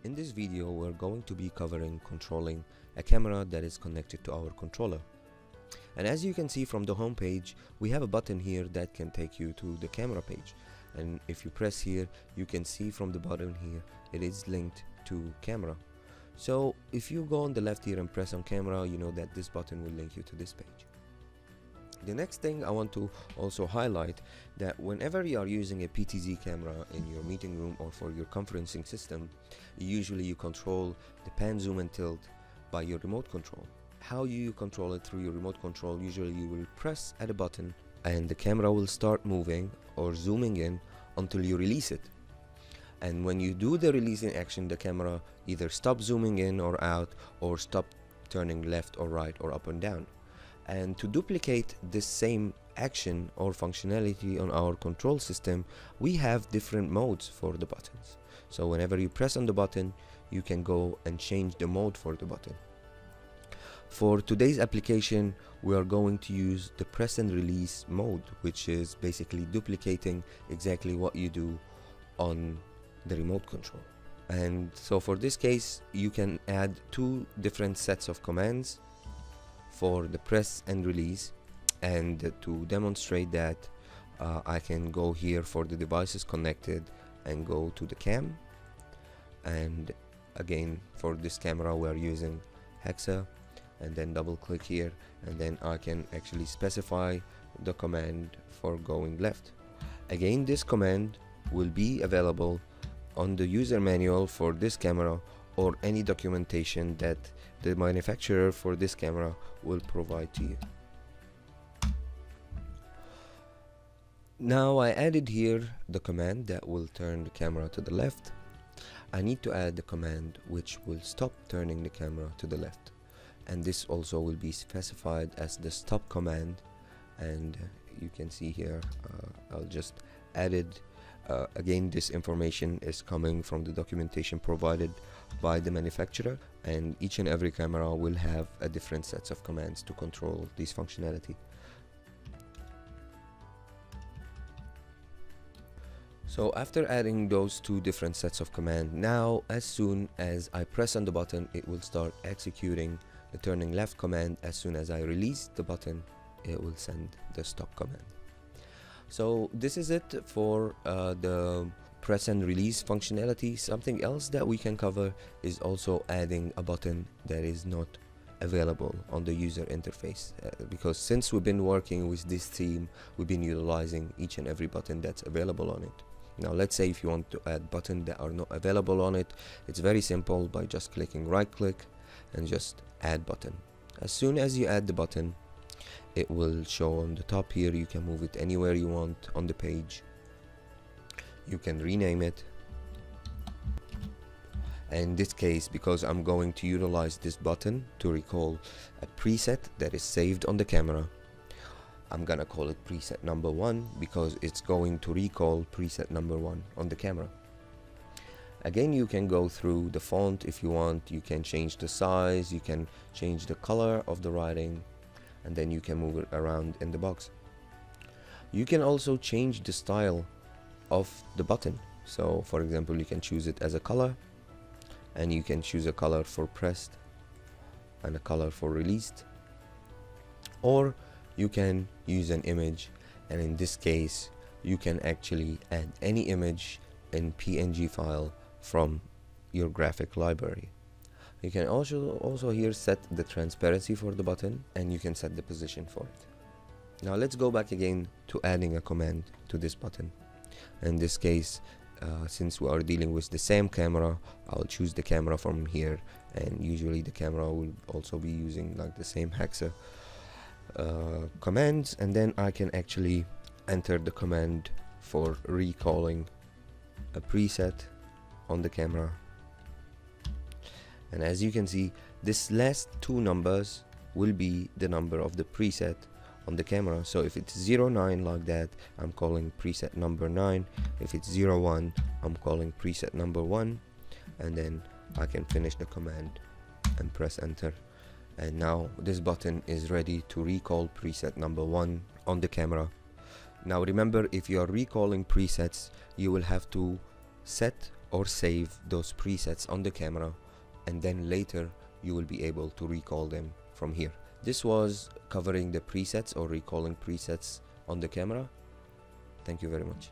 In this video, we're going to be covering controlling a camera that is connected to our controller. And as you can see from the home page, we have a button here that can take you to the camera page. And if you press here, you can see from the button here, it is linked to camera. So if you go on the left here and press on camera, you know that this button will link you to this page. The next thing I want to also highlight that whenever you are using a PTZ camera in your meeting room or for your conferencing system, usually you control the pan, zoom and tilt by your remote control. How you control it through your remote control, usually you will press at a button and the camera will start moving or zooming in until you release it. And when you do the releasing action, the camera either stops zooming in or out or stop turning left or right or up and down. And to duplicate this same action or functionality on our control system, we have different modes for the buttons. So whenever you press on the button, you can go and change the mode for the button. For today's application, we are going to use the press and release mode, which is basically duplicating exactly what you do on the remote control. And so for this case, you can add two different sets of commands for the press and release. And to demonstrate that, I can go here for the devices connected and go to the cam. And again, for this camera we are using hexa, and then double click here, and then I can actually specify the command for going left. Again, this command will be available on the user manual for this camera or any documentation that the manufacturer for this camera will provide to you. Now I added here the command that will turn the camera to the left. I need to add the command which will stop turning the camera to the left, and this also will be specified as the stop command. And you can see here, I'll just add it. Again, this information is coming from the documentation provided by the manufacturer, and each and every camera will have a different sets of commands to control this functionality. So after adding those two different sets of command, now as soon as I press on the button, it will start executing the turning left command. As soon as I release the button, it will send the stop command. So this is it for the press and release functionality. Something else that we can cover is also adding a button that is not available on the user interface, because since we've been working with this theme, we've been utilizing each and every button that's available on it. Now let's say if you want to add buttons that are not available on it, it's very simple by just clicking right click and just add button. As soon as you add the button, it will show on the top here. You can move it anywhere you want on the page. You can rename it. In this case, because I'm going to utilize this button to recall a preset that is saved on the camera, I'm gonna call it preset number 1 because it's going to recall preset number 1 on the camera. Again, you can go through the font if you want. You can change the size, you can change the color of the writing, and then you can move it around in the box. You can also change the style of the button. So for example, you can choose it as a color, and you can choose a color for pressed and a color for released, or you can use an image, and in this case you can actually add any image in PNG file from your graphic library. You can also here set the transparency for the button, and you can set the position for it. Now let's go back again to adding a command to this button. In this case, since we are dealing with the same camera, I'll choose the camera from here, and usually the camera will also be using like the same hexa commands, and then I can actually enter the command for recalling a preset on the camera. And as you can see, this last two numbers will be the number of the preset on the camera. So if it's 09 like that, I'm calling preset number 9. If it's 01, I'm calling preset number 1, and then I can finish the command and press enter. And now this button is ready to recall preset number 1 on the camera. Now remember, if you are recalling presets, you will have to set or save those presets on the camera, and then later you will be able to recall them from here. This was covering the presets or recalling presets on the camera. Thank you very much.